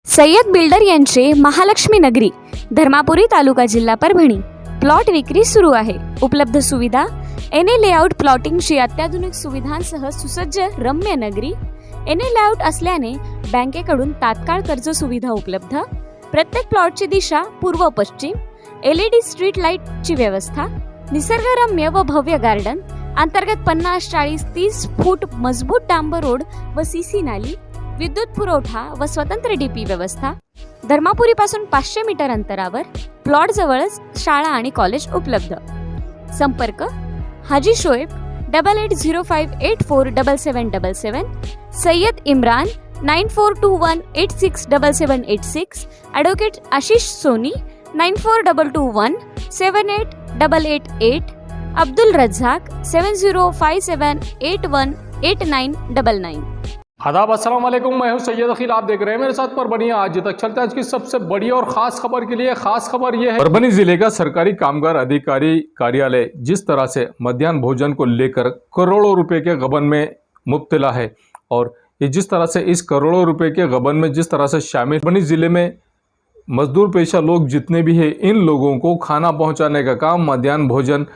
Syed builder यांचे महालक्ष्मी नगरी धर्मापुरी तालुका जिल्हा परभणी प्लॉट विक्री सुरू आहे। उपलब्ध सुविधा एने लेआउट प्लॉटिंगची अत्याधुनिक सुविधांसह सुसज्ज रम्य नगरी। एने लेआउट असल्याने बँकेकडून तात्काळ कर्ज सुविधा उपलब्ध। प्रत्येक प्लॉटची दिशा पूर्व पश्चिम। LED स्ट्रीट लाईटची व्यवस्था। निसर्गरम्य व भव्य गार्डन। अंतर्गत 50-40-30 फूट मजबूत डांबर रोड व सीसी नाली। विद्युत पुरवठा व स्वतंत्र डीपी व्यवस्था। धर्मापुरी पासून 500 मीटर अंतरावर प्लॉट जवळच शाळा आणि कॉलेज उपलब्ध। संपर्क हाजी शोएब 8805847777, सय्यद इम्रान 9421867786, ॲडव्होकेट आशिष सोनी 9422178888, अब्दुल रज्जाक 7057818999। आदाब अस्सलाम वालेकुम, मैं हूं सैयद अखिल, आप देख रहे हैं मेरे साथ परभणी। आज तक चलते हैं आज की सबसे बड़ी और ख़ास खबर के लिए। ख़ास खबर यह है, परभणी जिले का सरकारी कामगार अधिकारी कार्यालय जिस तरह से मध्याह्न भोजन को लेकर करोड़ों रुपए के गबन में मुब्तला है और ये जिस तरह से इस करोड़ों रुपए के गबन में जिस तरह से शामिल परभणी ज़िले में मजदूर पेशा लोग जितने भी हैं, इन लोगों को खाना पहुँचाने का काम मध्याह्न भोजन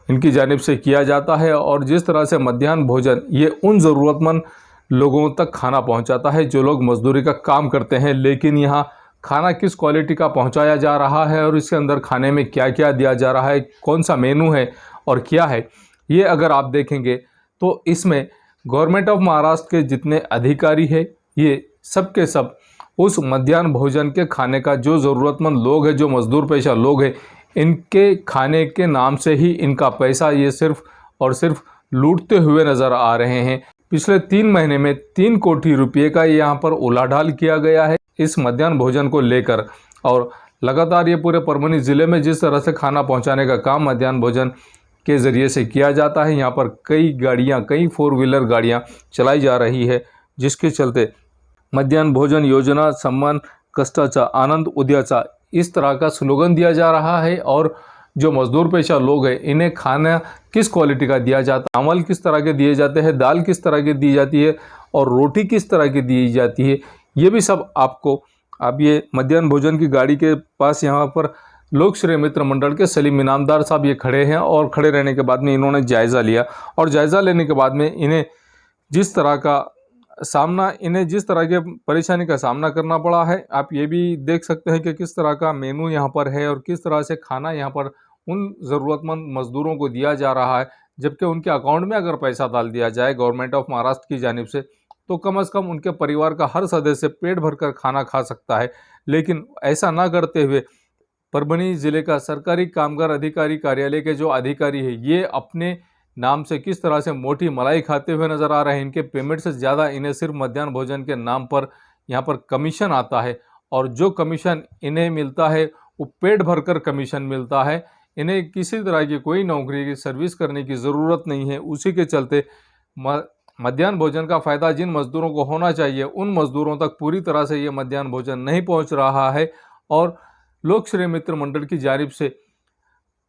इनकी जानिब से किया जाता है। और जिस तरह से मध्याह्न भोजन ये उन ज़रूरतमंद लोगों तक खाना पहुंचाता है जो लोग मजदूरी का काम करते हैं, लेकिन यहाँ खाना किस क्वालिटी का पहुंचाया जा रहा है और इसके अंदर खाने में क्या क्या दिया जा रहा है, कौन सा मेनू है और क्या है, ये अगर आप देखेंगे तो इसमें गवर्नमेंट ऑफ महाराष्ट्र के जितने अधिकारी हैं ये सब के सब उस मध्याह्न भोजन के खाने का जो ज़रूरतमंद लोग हैं, जो मजदूर पेशा लोग हैं, इनके खाने के नाम से ही इनका पैसा ये सिर्फ़ और सिर्फ लूटते हुए नज़र आ रहे हैं। पिछले 3 महीने में 3 कोटी रुपये का यहाँ पर उलाढाल किया गया है इस मध्याह्न भोजन को लेकर। और लगातार ये पूरे परभणी ज़िले में जिस तरह से खाना पहुँचाने का काम मध्याह्न भोजन के ज़रिए से किया जाता है, यहाँ पर कई गाड़ियाँ, कई 4 व्हीलर गाड़ियाँ चलाई जा रही है, जिसके चलते मध्याह्न भोजन योजना सम्मान कष्टाचा आनंद उद्याचा इस तरह का स्लोगन दिया जा रहा है। और जो मजदूर पेशा लोग हैं इन्हें खाना किस क्वालिटी का दिया जाता है, चावल किस तरह के दिए जाते हैं, दाल किस तरह की दी जाती है और रोटी किस तरह की दी जाती है, ये भी सब आपको अब ये मध्याह्न भोजन की गाड़ी के पास यहाँ पर लोक श्रेय मित्र मंडल के सलीम इनामदार साहब ये खड़े हैं। और खड़े रहने के बाद में इन्होंने जायज़ा लिया और जायज़ा लेने के बाद में इन्हें जिस तरह के परेशानी का सामना करना पड़ा है, आप ये भी देख सकते हैं कि किस तरह का मेनू यहाँ पर है और किस तरह से खाना यहाँ पर उन ज़रूरतमंद मज़दूरों को दिया जा रहा है। जबकि उनके अकाउंट में अगर पैसा डाल दिया जाए गवर्नमेंट ऑफ महाराष्ट्र की जानिब से तो कम से कम उनके परिवार का हर सदस्य पेट भरकर खाना खा सकता है। लेकिन ऐसा ना करते हुए परभणी ज़िले का सरकारी कामगार अधिकारी कार्यालय के जो अधिकारी है ये अपने नाम से किस तरह से मोटी मलाई खाते हुए नज़र आ रहे हैं। इनके पेमेंट से ज़्यादा इन्हें सिर्फ मध्याह्न भोजन के नाम पर यहाँ पर कमीशन आता है और जो कमीशन इन्हें मिलता है वो पेट भरकर कमीशन मिलता है। इन्हें किसी तरह की कोई नौकरी की सर्विस करने की ज़रूरत नहीं है। उसी के चलते मध्याह्न भोजन का फ़ायदा जिन मज़दूरों को होना चाहिए उन मज़दूरों तक पूरी तरह से ये मध्याह्न भोजन नहीं पहुँच रहा है। और लोक श्रेय मित्र मंडल की जानिब से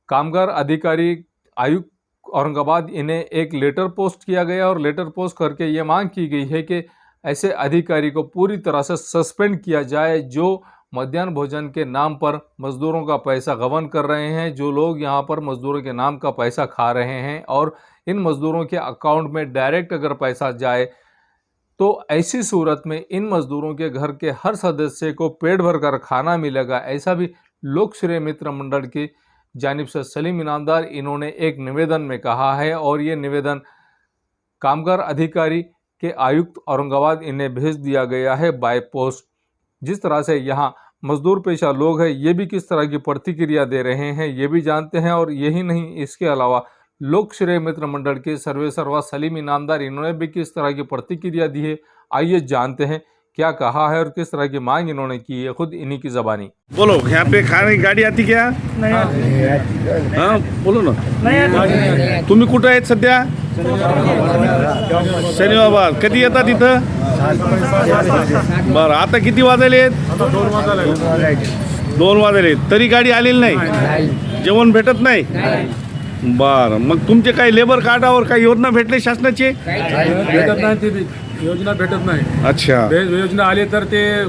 कामगार अधिकारी आयुक्त औरंगाबाद इन्हें एक लेटर पोस्ट किया गया और लेटर पोस्ट करके ये मांग की गई है कि ऐसे अधिकारी को पूरी तरह से सस्पेंड किया जाए जो मध्याह्न भोजन के नाम पर मज़दूरों का पैसा गबन कर रहे हैं, जो लोग यहाँ पर मज़दूरों के नाम का पैसा खा रहे हैं। और इन मज़दूरों के अकाउंट में डायरेक्ट अगर पैसा जाए तो ऐसी सूरत में इन मज़दूरों के घर के हर सदस्य को पेट भरकर खाना मिलेगा, ऐसा भी लोक श्रेय मित्र मंडल की जानिब से सलीम इनामदार इन्होंने एक निवेदन में कहा है। और ये निवेदन कामगार अधिकारी के आयुक्त औरंगाबाद इन्हें भेज दिया गया है बाय पोस्ट। जिस तरह से यहाँ मजदूर पेशा लोग हैं ये भी किस तरह की प्रतिक्रिया दे रहे हैं ये भी जानते हैं। और यही नहीं, इसके अलावा लोक श्रेय मित्र मंडल के सर्वेसर्वा सलीम इनामदार इन्होंने भी किस तरह की प्रतिक्रिया दी है, आइए जानते हैं क्या कहा है और किस तरह की मांग इन्होंने की है, खुद इन्हीं की ज़बानी। बोलो, यहाँ पे खाने की गाड़ी आती क्या? नहीं हाँ बोलो ना। नहीं तुम्ही कुठं आहेत सध्या? शनिवार. कधी येतात तिथं? बरं, आता किती वाजलेत? 2 वाजलेत. तरी गाडी आलेली नाही? जेवण भेटत नाही? बरं, मग तुमचे काही लेबर कार्डावर काही योजना भेटले शासनाचे? भेटत नाही, ती योजना भेटत नाही. अच्छा, योजना आली तर ते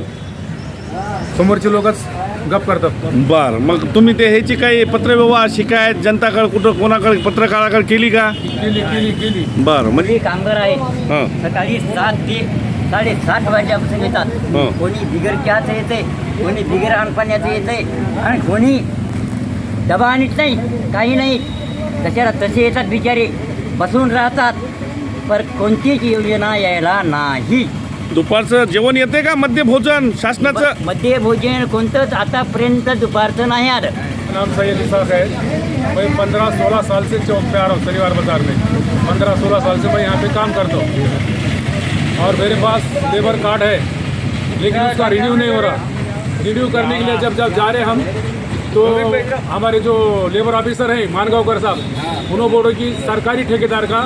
समोरचे लोकच गप करतात. बरं, मग तुम्ही ते ह्याची काही पत्रव्यवहार शिकायत जनताकडे कुठं कोणाकडे पत्रकाराकडे केली का? केली. बरं, म्हणजे कामगार आहे. हां सकाळी 7 ते 7:30 वाजल्यापासून येतात. कोणी बिगर चहाचं येते, कोणी बिगर आणपाण्याचं येते आणि कोणी डबा आणत नाही, काही नाही. तशाला तसे येतात बिचारे, बसून राहतात. पर कोणतीच योजना यायला नाही. दुपारचं जेवण येते का मध्यभोजन शासनाचं? मध्य भोजन कोणतंच आतापर्यंत दुपारचं नाही आलं. नाम सैयद इसाक है. मैं 15-16 साल से चौक पे आ रहा हूँ शनिवार बाजार में. 15-16 साल से मैं यहाँ पे काम करता हूँ और मेरे पास लेबर कार्ड है, लेकिन उसका रिन्यू नहीं हो रहा. रिन्यू करने के लिए जब जा रहे हम तो हमारे जो लेबर ऑफिसर हैं मानगांवकर साहब, उन्होंने बोलो कि सरकारी ठेकेदार का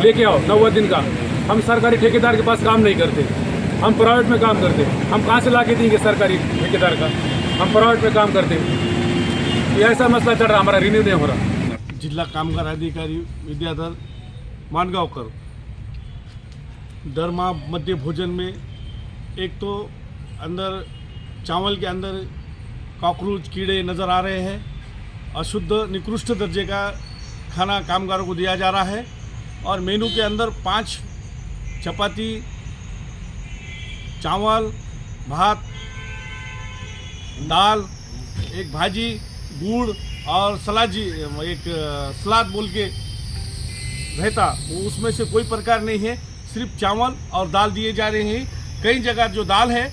लेके आओ 90 दिन का. हम सरकारी ठेकेदार के पास काम नहीं करते, हम प्राइवेट में काम करते. हम कहाँ से ला के देंगे सरकारी ठेकेदार का? हम प्राइवेट में काम करते. ये ऐसा मसला चल रहा, हमारा रिन्यू नहीं हो रहा. जिल्हा कामगार अधिकारी विद्याधर मानगांवकर, दरमा मध्य भोजन में एक तो अंदर चावल के अंदर कॉकरोच कीड़े नज़र आ रहे हैं. अशुद्ध निकृष्ट दर्जे का खाना कामगारों को दिया जा रहा है और मेनू के अंदर 5 चपाती, चावल, भात, दाल, एक भाजी, गुड़ और सलाद बोल के रहता, उसमें से कोई प्रकार नहीं है. सिर्फ चावल और दाल दिए जा रहे हैं. कई जगह जो दाल है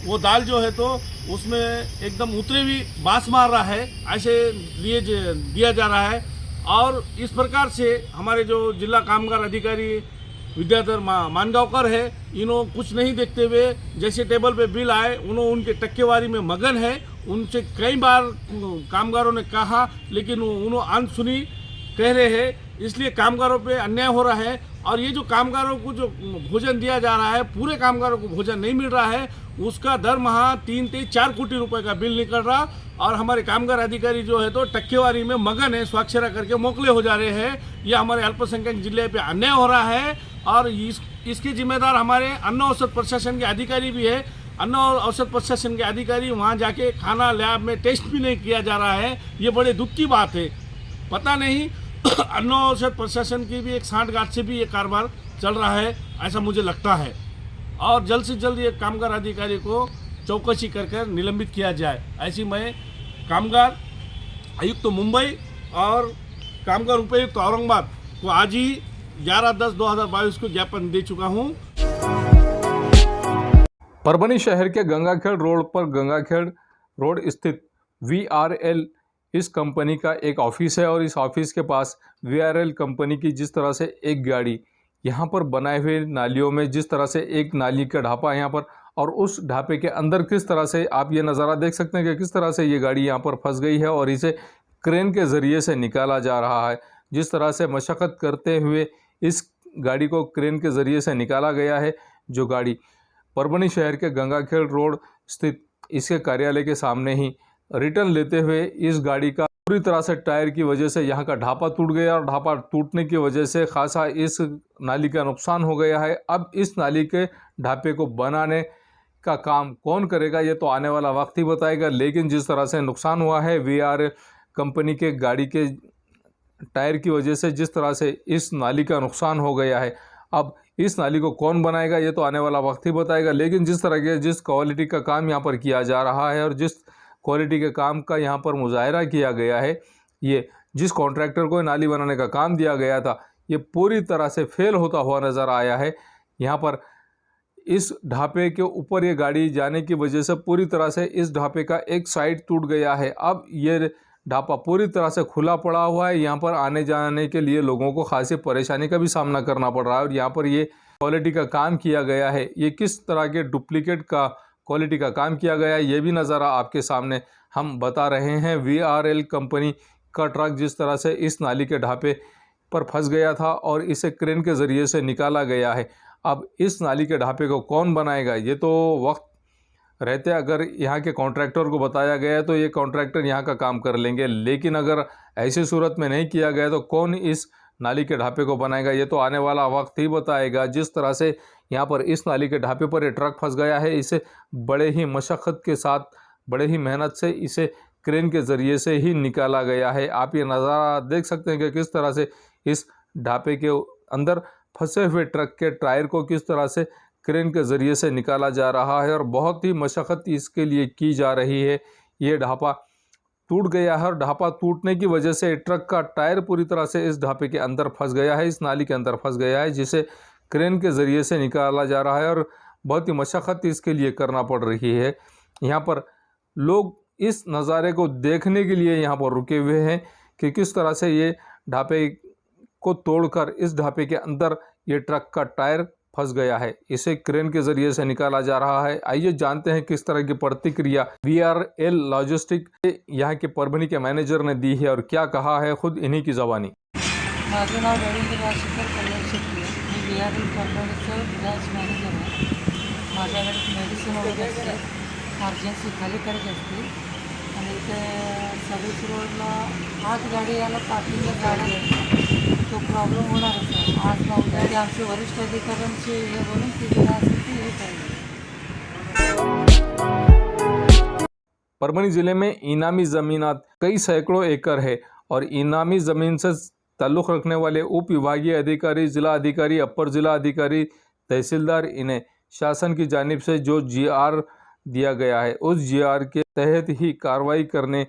वो दाल जो है तो उसमें एकदम उतरे हुई बास मार रहा है, ऐसे दिया जा रहा है. और इस प्रकार से हमारे जो जिला कामगार अधिकारी विद्याधर मानगांवकर है, इन्होंने कुछ नहीं देखते हुए जैसे टेबल पे बिल आए उन्होंने उनके टक्केवारी में मगन है. उनसे कई बार कामगारों ने कहा लेकिन उन्होंने अनसुनी कह रहे हैं. इसलिए कामगारों पे अन्याय हो रहा है. और ये जो कामगारों को जो भोजन दिया जा रहा है, पूरे कामगारों को भोजन नहीं मिल रहा है. उसका दर माह 3 से 4 कोटी रुपए का बिल निकल रहा और हमारे कामगार अधिकारी जो है तो टक्केवारी में मगन है, स्वाक्षरा करके मोकले हो जा रहे हैं. ये हमारे अल्पसंख्यक जिले पे अन्याय हो रहा है और इसके जिम्मेदार हमारे अन्न औषध प्रशासन के अधिकारी भी है. अन्न और औषध प्रशासन के अधिकारी वहाँ जाके खाना लैब में टेस्ट भी नहीं किया जा रहा है. ये बड़े दुख की बात है. पता नहीं अन्न औषध प्रशासन की भी एक सांठगांठ से भी ये कारोबार चल रहा है, ऐसा मुझे लगता है. और जल्द से जल्द ये कामगार अधिकारी को चौकसी कर निलंबित किया जाए, ऐसी मैं कामगार आयुक्त मुंबई और कामगार उपायुक्त औरंगाबाद को आज ही 11/10/2022 को ज्ञापन दे चुका हूँ. परभनी शहर के गंगाखेड़ रोड पर गंगाखेड़ रोड स्थित VRL इस कंपनी का एक ऑफिस है और इस ऑफिस के पास VRL कंपनी की जिस तरह से एक गाड़ी यहाँ पर बनाए हुए नालियों में, जिस तरह से एक नाली का ढापा यहाँ पर और उस ढापे के अंदर किस तरह से आप ये नज़ारा देख सकते हैं कि किस तरह से ये गाड़ी यहाँ पर फंस गई है और इसे क्रेन के ज़रिए से निकाला जा रहा है. जिस तरह से मशक्क़त करते हुए इस गाड़ी को क्रेन के ज़रिए से निकाला गया है. जो गाड़ी परभनी शहर के गंगाखेड़ रोड स्थित इसके कार्यालय के सामने ही रिटर्न लेते हुए इस गाड़ी का पूरी तरह से टायर की वजह से यहाँ का ढापा टूट गया और ढापा टूटने की वजह से खासा इस नाली का नुकसान हो गया है. अब इस नाली के ढापे को बनाने का काम कौन करेगा ये तो आने वाला वक्त ही बताएगा. लेकिन जिस तरह से नुकसान हुआ है VRL कंपनी के गाड़ी के टायर की वजह से, जिस तरह से इस नाली का नुकसान हो गया है, अब इस नाली को कौन बनाएगा ये तो आने वाला वक्त ही बताएगा. लेकिन जिस तरह के जिस क्वालिटी का काम यहाँ पर किया जा रहा है और जिस क्वालिटी के काम का यहाँ पर मुजाहरा किया गया है, ये जिस कॉन्ट्रैक्टर को नाली बनाने का काम दिया गया था, ये पूरी तरह से फेल होता हुआ नज़र आया है. यहाँ पर इस ढापे के ऊपर ये गाड़ी जाने की वजह से पूरी तरह से इस ढापे का एक साइड टूट गया है. अब ये ढापा पूरी तरह से खुला पड़ा हुआ है. यहाँ पर आने जाने के लिए लोगों को खासी परेशानी का भी सामना करना पड़ रहा है. और यहाँ पर ये क्वालिटी का काम किया गया है, ये किस तरह के डुप्लीकेट का क्वालिटी का काम किया गया है ये भी नज़ारा आपके सामने हम बता रहे हैं. VRL कंपनी का ट्रक जिस तरह से इस नाली के ढापे पर फंस गया था और इसे क्रेन के ज़रिए से निकाला गया है. अब इस नाली के ढापे को कौन बनाएगा ये तो वक्त रहते अगर यहाँ के कॉन्ट्रैक्टर को बताया गया है तो ये कॉन्ट्रैक्टर यहाँ का काम कर लेंगे. लेकिन अगर ऐसी सूरत में नहीं किया गया तो कौन इस नाली के ढापे को बनाएगा ये तो आने वाला वक्त ही बताएगा. जिस तरह से यहाँ पर इस नाली के ढापे पर ये ट्रक फंस गया है। इसे बड़े ही मशक्क़त के साथ, बड़े ही मेहनत से इसे क्रेन के ज़रिए से ही निकाला गया है। आप ये नज़ारा देख सकते हैं कि किस तरह से इस ढापे के अंदर फंसे हुए ट्रक के टायर को किस तरह से क्रेन के ज़रिए से निकाला जा रहा है और बहुत ही मशक्क़त इसके लिए की जा रही है। ये ढापा टूट गया है और ढापा टूटने की वजह से ट्रक का टायर पूरी तरह से इस ढापे के अंदर फंस गया है, इस नाली के अंदर फंस गया है, जिसे क्रेन के ज़रिए से निकाला जा रहा है और बहुत ही मशक्क़त इसके लिए करना पड़ रही है। यहाँ पर लोग इस नज़ारे को देखने के लिए यहाँ पर रुके हुए हैं कि किस तरह से ये ढापे को तोड़कर इस ढापे के अंदर ये ट्रक का टायर फंस गया है, इसे क्रेन के ज़रिए से निकाला जा रहा है। आइए जानते हैं किस तरह की प्रतिक्रिया VRL लॉजिस्टिक यहाँ के परभणी के मैनेजर ने दी है और क्या कहा है, खुद इन्हीं की ज़बानी। माझं नाव रवींद्र राजशेखर कल्याण शेट्टी आहे. मी VRL परभणीचं ब्रँच मॅनेजर आहे. माझ्याकडे मेडिसिन वगैरे असते, अर्जन्सी खाली करायची असते आणि इथे सर्व्हिस रोडला आज गाडी यायला पार्किंगला गाडी आहे, तो प्रॉब्लेम होणारच आहे. आज ना उद्या ते आमचे वरिष्ठ अधिकाऱ्यांचे हे बोलून ती काय असेल ती हे पाहिजे. परभणी ज़िले में इनामी ज़मीनात कई सैकड़ों एकड़ है और इनामी ज़मीन से ताल्लुक़ रखने वाले उप विभागीय अधिकारी, जिला अधिकारी, अपर जिला अधिकारी, तहसीलदार, इन्हें शासन की जानिब से जो GR दिया गया है उस GR के तहत ही कार्रवाई करने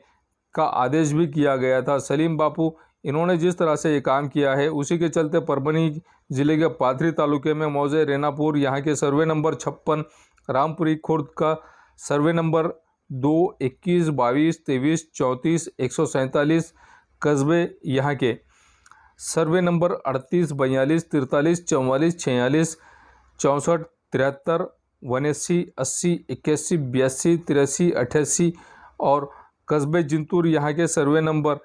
का आदेश भी किया गया था। सलीम बापू इन्होंने जिस तरह से ये काम किया है उसी के चलते परभणी ज़िले के पाथरी तालुके में मौजे रेनापुर, यहाँ के सर्वे नंबर 56, रामपुरी खुर्द का सर्वे नंबर 2, 21, 22, 23, 34, 147, कस्बे यहाँ के सर्वे नंबर 38, 42, 43, 44, 46, 64, 73, 79, 80, 81, 82, 83, 88 और कस्बे जिंतूर यहाँ के सर्वे नंबर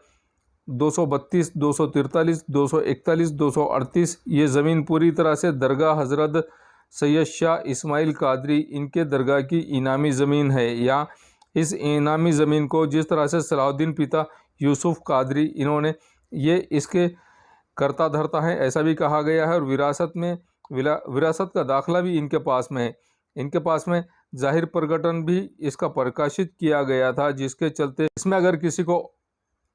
232, 243, 241, 238। ये ज़मीन पूरी तरह से दरगाह हज़रत सैयद शाह इस्माइल कादरी इनके दरगाह की इनामी ज़मीन है। या इस इनामी ज़मीन को जिस तरह से सलाहुद्दीन पिता यूसुफ कादरी इन्होंने ये इसके करता धरता है ऐसा भी कहा गया है और विरासत का दाखला भी इनके पास में है। इनके पास में जाहिर प्रकटन भी इसका प्रकाशित किया गया था, जिसके चलते इसमें अगर किसी को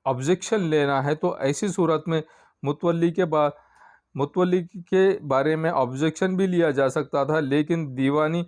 ऑब्जेक्शन लेना है तो ऐसी सूरत में मुतवल्ली के बारे में ऑब्जेक्शन भी लिया जा सकता था, लेकिन दीवानी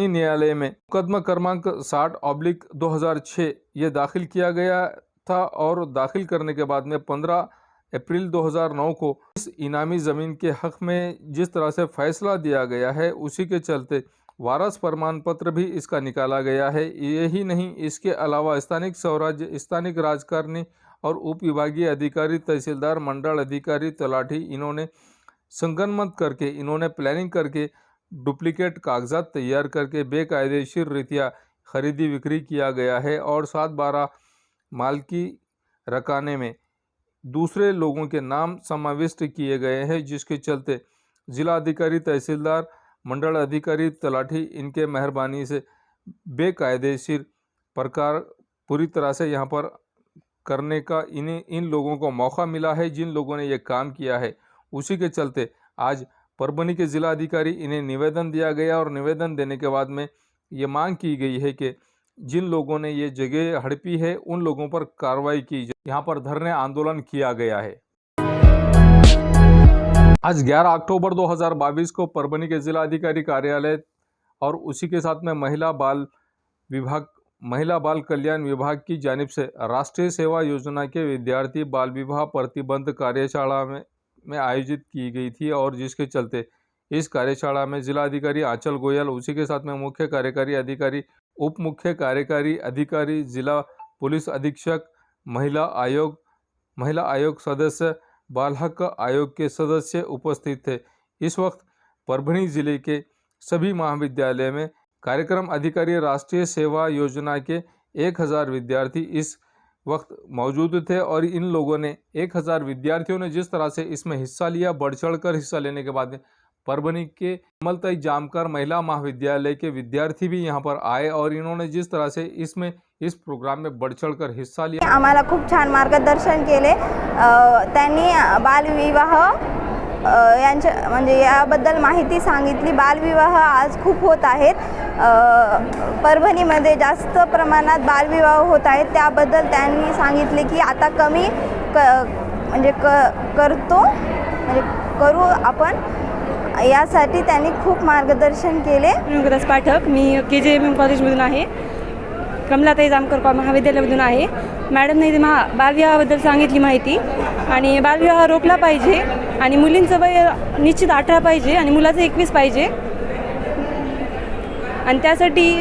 न्यायालय में मुकदमा क्रमांक 60/2006 ये दाखिल किया गया था और दाखिल करने के बाद में 15 अप्रैल 2009 को इस इनामी ज़मीन के हक़ में जिस तरह से फ़ैसला दिया गया है उसी के चलते वारस प्रमाण पत्र भी इसका निकाला गया है। यही नहीं, इसके अलावा स्थानिक स्वराज्य, स्थानिक राजकारणी और उप विभागीय अधिकारी, तहसीलदार, मंडल अधिकारी, तलाठी इन्होंने संगनमत करके, इन्होंने प्लानिंग करके डुप्लीकेट कागजात तैयार करके बेकायदेशीर रीतिया खरीदी बिक्री किया गया है और 7/12 मालकी रकाने में दूसरे लोगों के नाम समाविष्ट किए गए हैं, जिसके चलते जिला अधिकारी, तहसीलदार, मंडल अधिकारी, तलाठी इनके मेहरबानी से बेकायदेशीर प्रकार पूरी तरह से यहाँ पर करने का इन लोगों को मौका मिला है, जिन लोगों ने ये काम किया है। उसी के चलते आज परभणी के जिला अधिकारी इन्हें निवेदन दिया गया और निवेदन देने के बाद में ये मांग की गई है कि जिन लोगों ने ये जगह हड़पी है उन लोगों पर कार्रवाई की जाए। यहाँ पर धरने आंदोलन किया गया है। आज 11 अक्टूबर 2022 को परभणी के जिला अधिकारी कार्यालय और उसी के साथ में महिला बाल कल्याण विभाग की जानिब से राष्ट्रीय सेवा योजना के विद्यार्थी बाल विवाह प्रतिबंध कार्यशाला में आयोजित की गई थी और जिसके चलते इस कार्यशाला में जिला अधिकारी आंचल गोयल, उसी के साथ में मुख्य कार्यकारी अधिकारी, उप मुख्य कार्यकारी अधिकारी, जिला पुलिस अधीक्षक, महिला आयोग सदस्य, बाल हक आयोग के सदस्य उपस्थित थे। इस वक्त परभणी जिले के सभी महाविद्यालय में कार्यक्रम अधिकारी राष्ट्रीय सेवा योजना के 1000 विद्यार्थी इस वक्त मौजूद थे और इन लोगों ने 1000 विद्यार्थियों ने जिस तरह से इसमें हिस्सा लिया, बढ़ चढ़ कर हिस्सा लेने के बाद में परभणी के मलतई जामकर महिला महाविद्यालय के विद्यार्थी भी यहाँ पर आए और इन्होंने जिस तरह से इस प्रोग्राम में बढ़ चढ़ कर हिस्सा लिया, आम्हाला खूप छान मार्गदर्शन केले। त्यांनी बालविवाह यांच्या म्हणजे याबद्दल माहिती सांगितली. बालविवाह आज खूप होत आहेत. परभणीमध्ये जास्त प्रमाणात बालविवाह होत आहेत. त्याबद्दल त्यांनी सांगितले की आता कमी करू आपण. यासाठी त्यांनी खूप मार्गदर्शन केले. गुरुदास पाठक, मी KJM कॉलेजमधून आहे. कमलाताई जामकर महाविद्यालयामधून आहे. मॅडमने बालविवाहाबद्दल सांगितली माहिती आणि बालविवाह रोखला पाहिजे आणि मुलींचं वय निश्चित 18 पाहिजे आणि मुलाचं 21 पाहिजे आणि त्यासाठी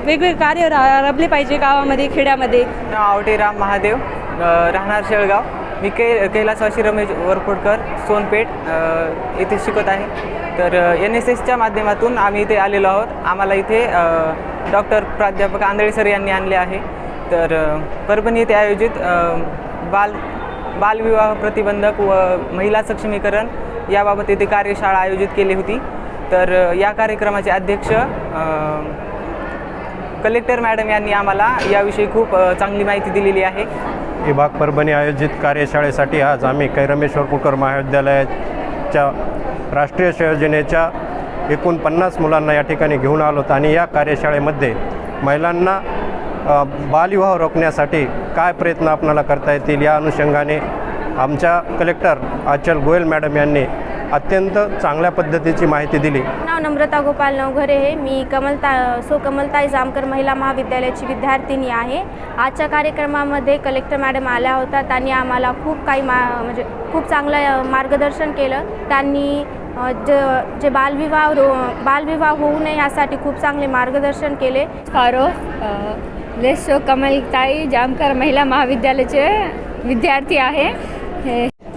वेगवेगळे कार्य राबले पाहिजे गावामध्ये खेड्यामध्ये. आवटे राम महादेव, राहणार शेळगाव. मी कैलासवासी रमेश वरपुडकर सोनपेठ येथे शिकत आहे. तर NSSच्या माध्यमातून आम्ही इथे आलेलो आहोत. आम्हाला इथे डॉक्टर प्राध्यापक आंधळे सर यांनी आणले आहे. तर परभणी येथे आयोजित बालविवाह प्रतिबंधक व महिला सक्षमीकरण याबाबत येथे कार्यशाळा आयोजित केली होती. तर या कार्यक्रमाचे अध्यक्ष कलेक्टर मॅडम यांनी आम्हाला याविषयी खूप चांगली माहिती दिलेली आहे. विभाग परभणी आयोजित कार्यशाळेसाठी आज आम्ही रमेश वरपुडकर महाविद्यालयाच्या राष्ट्रीय योजनेच्या एकूण 50 मुलांना या ठिकाणी घेऊन आलो आणि या कार्यशाळेमध्ये महिलांना बालविवाह रोखण्यासाठी काय प्रयत्न आपणाला करता येतील या अनुषंगाने आमच्या कलेक्टर आचल गोयल मॅडम यांनी अत्यंत चांगल्या पद्धतीची माहिती दिली. नाव नम्रता गोपाल नवघरे आहे. मी कमलताई जामकर महिला महाविद्यालयाची विद्यार्थिनी आहे. आजच्या कार्यक्रमामध्ये कलेक्टर मॅडम आल्या होत्या. त्यांनी आम्हाला खूप काही म्हणजे खूप चांगलं मार्गदर्शन केलं. त्यांनी जे बालविवाह होऊ नये यासाठी खूप चांगले मार्गदर्शन केले. कमलताई जामकर महिला महाविद्यालयाचे विद्यार्थी आहे.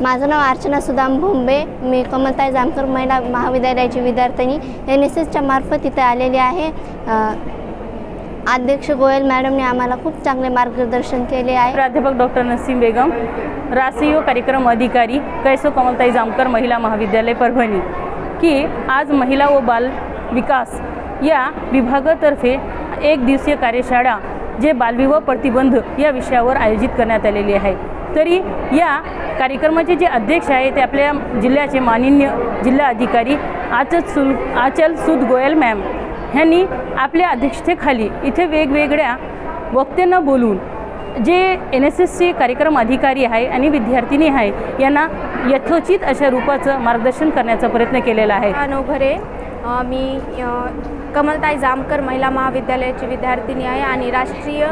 माझं नाव अर्चना सुदाम भोंबे. मी कमलताई जामकर महिला महाविद्यालयाची विद्यार्थिनी NSSच्या मार्फत इथे आलेली आहे. अध्यक्ष गोयल मॅडमने आम्हाला खूप चांगले मार्गदर्शन केले आहे. प्राध्यापक डॉक्टर नसीम बेगम, राष्ट्रीय कार्यक्रम अधिकारी कैसो कमलताई जामकर महिला महाविद्यालय परभणी की आज महिला व बाल विकास या विभागातर्फे 1 दिवसीय कार्यशाळा जे बालविवाह प्रतिबंध या विषयावर आयोजित करण्यात आलेली आहे. तरी या कार्यक्रमाचे जे अध्यक्ष आहे ते आपल्या जिल्ह्याचे माननीय जिल्हा अधिकारी आचल सूद गोयल मॅम यांनी आपल्या अध्यक्षतेखाली इथे वेगवेगळ्या वक्त्यांना बोलून जे NSSचे कार्यक्रम अधिकारी आहे आणि विद्यार्थिनी आहे यांना यथोचित अशा रूपाचं मार्गदर्शन करण्याचा प्रयत्न केलेला आहे. नवघरे, मी कमलताई जामकर महिला महाविद्यालयाची विद्यार्थिनी आहे आणि राष्ट्रीय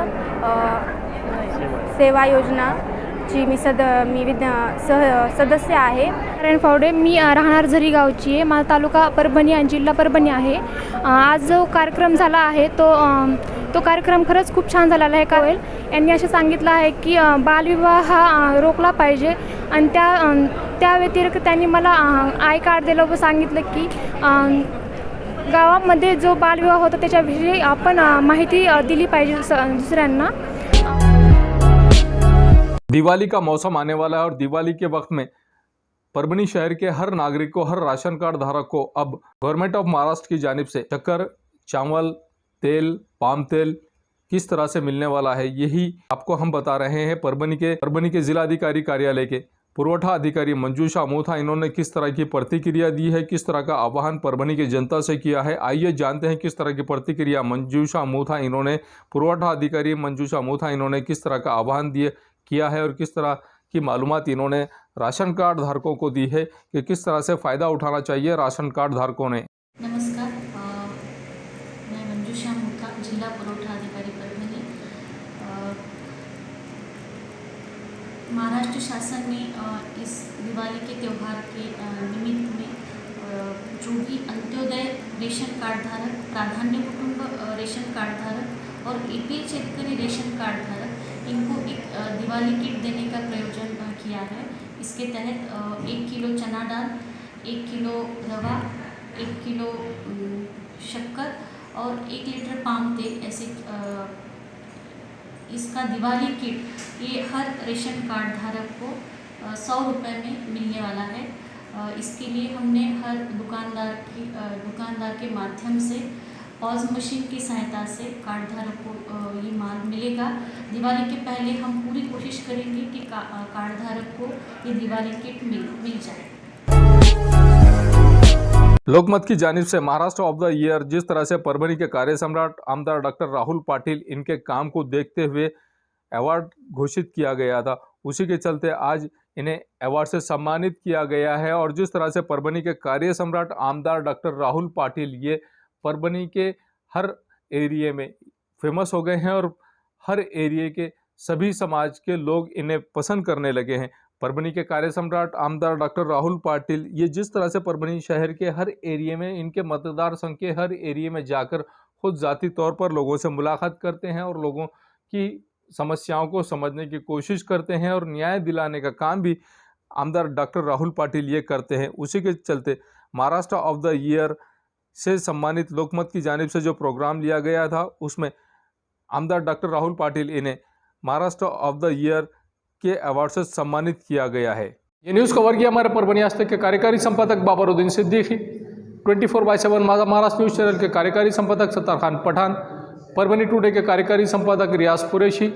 सेवा योजनाची मी सदस्य आहे. नारायण फावडे, मी राहणार झरी गावची आहे. माझा तालुका परभणी आणि जिल्हा परभणी आहे. आज जो कार्यक्रम झाला आहे तो कार्यक्रम खरंच खूप छान झालेला आहे. कावेल यांनी असं सांगितलं आहे की बालविवाह हा रोखला पाहिजे आणि त्या व्यतिरिक्त त्यांनी मला आय कार्ड दिलं व सांगितलं की गावामध्ये जो बालविवाह होता त्याच्याविषयी आपण माहिती दिली पाहिजे दुसऱ्यांना. दिवाली का मौसम आने वाला है और दिवाली के वक्त में परभणी शहर के हर नागरिक को, हर राशन कार्ड धारक को अब गवर्नमेंट ऑफ महाराष्ट्र की जानिब से शक्कर, चावल, तेल, पाम तेल किस तरह से मिलने वाला है, यही आपको हम बता रहे हैं। परभणी के जिलाधिकारी कार्यालय के पुरवठा अधिकारी मंजूषा मोथा, इन्होंने किस तरह की प्रतिक्रिया दी है, किस तरह का आह्वान परभणी की जनता से किया है, आइए जानते हैं किस तरह की प्रतिक्रिया मंजूषा मोथा इन्होंने, पुरवठा अधिकारी मंजूषा मोथा इन्होंने किस तरह का आह्वान किया है और किस तरह की मालूमात इन्होंने राशन कार्ड धारकों को दी है कि किस तरह से फ़ायदा उठाना चाहिए राशन कार्ड धारकों ने। नमस्कार, मैं मंजूषा मोथा, जिला पुरवठा अधिकारी परभणी। महाराष्ट्र शासन ने इस दिवाली के त्यौहार के निमित्त में जो भी अंत्योदय रेशन कार्ड धारक, प्राधान्य कुटुंब रेशन कार्ड धारक और APL शेतकरी रेशन कार्ड धारक इनको एक दिवाली किट देने का प्रयोजन किया है। इसके तहत 1 किलो चना दाल, 1 किलो रवा, 1 किलो शक्कर और 1 लीटर पाम तेल, ऐसे इसका दिवाली किट ये हर रेशन कार्ड धारक को 100 रुपये में मिलने वाला है। इसके लिए हमने हर दुकानदार के माध्यम से पॉज मशीन की सहायता से कार्ड धारक को ये माल मिलेगा। दिवाली के पहले हम पूरी कोशिश करेंगे कि कार्ड धारक को ये दिवाली किट मिल जाए। लोकमत की जानिब से महाराष्ट्र ऑफ द ईयर जिस तरह से परभणी के कार्य सम्राट आमदार डॉक्टर राहुल पाटिल इनके काम को देखते हुए अवार्ड घोषित किया गया था, उसी के चलते आज इन्हें अवार्ड से सम्मानित किया गया है। और जिस तरह से परभणी के कार्य सम्राट आमदार डॉक्टर राहुल पाटिल ये परभणी के हर एरिए में फेमस हो गए हैं और हर एरिए के सभी समाज के लोग इन्हें पसंद करने लगे हैं। परभणी के कार्य सम्राट आमदार डॉक्टर राहुल पाटिल ये जिस तरह से परभणी शहर के हर एरिए में, इनके मतदार संघ के हर एरिए में जाकर खुद जाती तौर पर लोगों से मुलाकात करते हैं और लोगों की समस्याओं को समझने की कोशिश करते हैं और न्याय दिलाने का काम भी आमदार डॉक्टर राहुल पाटिल ये करते हैं। उसी के चलते महाराष्ट्र ऑफ द ईयर से सम्मानित लोकमत की जानिब से जो प्रोग्राम लिया गया था उसमें आमदार डॉक्टर राहुल पाटिल इन्हें महाराष्ट्र ऑफ द ईयर के अवार्ड से सम्मानित किया गया है। ये न्यूज़ कवर किया हमारे परभणी आज तक के कार्यकारी संपादक बाबरुद्दीन सिद्दीकी, 24/7 महाराष्ट्र न्यूज़ चैनल के कार्यकारी संपादक सत्तार खान पठान, परभणी टुडे के कार्यकारी संपादक रियाज कुरैशी,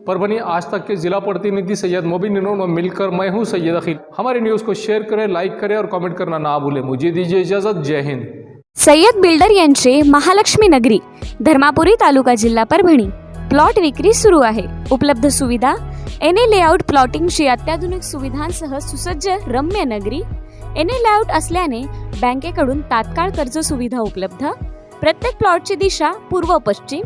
परभणी आज तक के जिला प्रतिनिधि सैयद मोबिन इन्होंने मिलकर मैं हूँ सैयद अखिल। हमारे न्यूज़ को शेयर करें, लाइक करें और कमेंट करना ना भूलें। मुझे दीजिए इजाज़त। जय हिंद। सय्यद बिल्डर यांचे महालक्ष्मी नगरी धर्मापुरी तालुका जिल्हा परभणी प्लॉट विक्री सुरू आहे। उपलब्ध सुविधा एनए लेआउट प्लॉटिंगची अत्याधुनिक सुविधांसह सुसज्ज रम्य नगरी। एनए लेआउट असल्याने बँकेकडून तात्काळ कर्ज सुविधा उपलब्ध। प्रत्येक प्लॉटची दिशा पूर्व पश्चिम,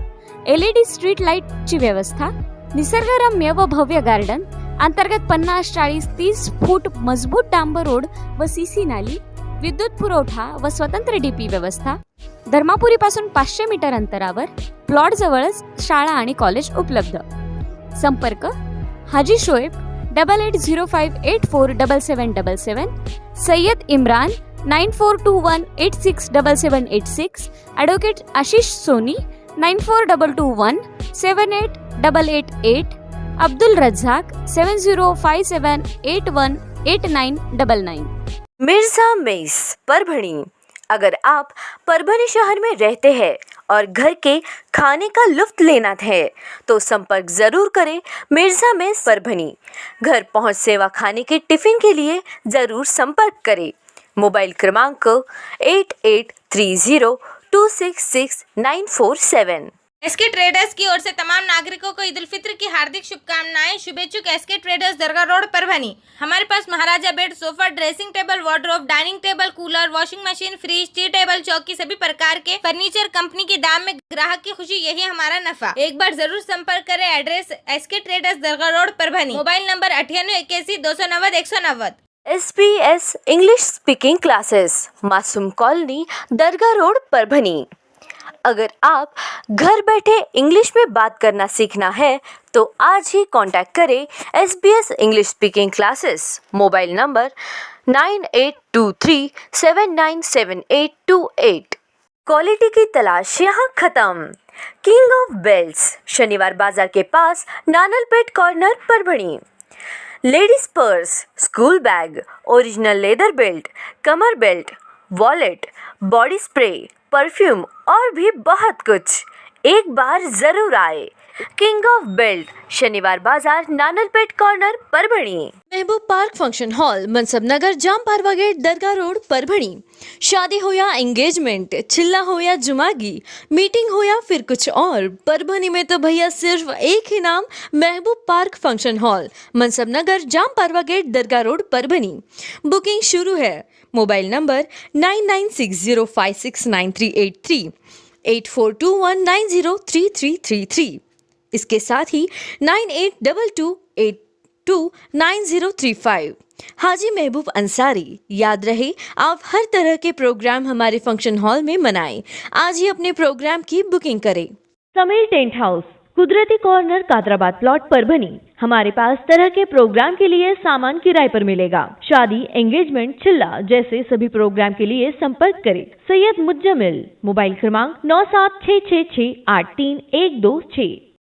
LED स्ट्रीट लाईटची व्यवस्था, निसर्गरम्य व भव्य गार्डन, अंतर्गत 50-40-30 फूट मजबूत डांबर रोड व सीसी नाली, विद्युत पुरवठा व स्वतंत्र डीपी व्यवस्था। धर्मापुरी पासून 500 मीटर अंतरावर प्लॉट जवळच शाळा आणि कॉलेज उपलब्ध। संपर्क हाजी शोएब 8805847777, सय्यद इम्रान 9421867786, ॲडव्होकेट आशिष सोनी 9422178888, अब्दुल रज्जाक 7057818999। मिर्जा मेस परभणी। अगर आप परभणी शहर में रहते हैं और घर के खाने का लुत्फ लेना है तो संपर्क जरूर करें मिर्जा मेस परभणी। घर पहुंच सेवा खाने के टिफिन के लिए जरूर संपर्क करें। मोबाइल क्रमांक 8830266947। एसके ट्रेडर्स की ओर से तमाम नागरिकों को ईद उल फित्र की हार्दिक शुभकामनाएं। शुभेच्छुक एसके ट्रेडर्स दरगाह रोड परभणी। हमारे पास Maharaja bed, sofa, dressing table, wardrobe, dining table, cooler, washing machine, fridge, tea table, चौकी सभी प्रकार के फर्नीचर कंपनी के दाम में ग्राहक की खुशी, यही हमारा नफा। एक बार जरूर संपर्क करें। एड्रेस एसके ट्रेडर्स दरगाह road Parbhani. Mobile number 9881290190। SBS English speaking classes, Masoom colony, दरगाह रोड परभणी। अगर आप घर बैठे इंग्लिश में बात करना सीखना है तो आज ही कांटेक्ट करें SBS English speaking classes. Mobile number 9823797828। Quality की तलाश यहाँ खत्म। किंग ऑफ बेल्ट्स, शनिवार बाजार के पास, Nanalpeth corner Parbhani. Ladies purse, school bag, original leather belt, कमर belt, wallet, body spray, perfume और भी बहुत कुछ। एक बार जरूर आए। किंग ऑफ बेल्ट, शनिवार बाजार, नानलपेट कॉर्नर परभणी। महबूब पार्क फंक्शन हॉल, मनसब नगर, जाम पारवा गेट, दरगाह रोड परभणी। शादी हो या एंगेजमेंट, चिल्ला हो या जुमागी, मीटिंग हो या फिर कुछ और, परभणी में तो भैया सिर्फ एक ही नाम, महबूब पार्क फंक्शन हॉल, मनसब नगर, जाम पारवा गेट, दरगाह रोड परभणी। बुकिंग शुरू है। Mobile number 9960569383, 8421903333। इसके साथ ही 9822829035। हाजी महबूब अंसारी। याद रहे, आप हर तरह के प्रोग्राम हमारे फंक्शन हॉल में मनाएं। आज ही अपने प्रोग्राम की बुकिंग करें। समीर टेंट हाउस, कुदरती कॉर्नर, कादराबाद प्लॉट परभणी। हमारे पास तरह के प्रोग्राम के लिए सामान किराए पर मिलेगा। शादी, एंगेजमेंट, चिल्ला जैसे सभी प्रोग्राम के लिए संपर्क करें सैयद मुज्जमिल। मोबाइल क्रमांक 9766683126।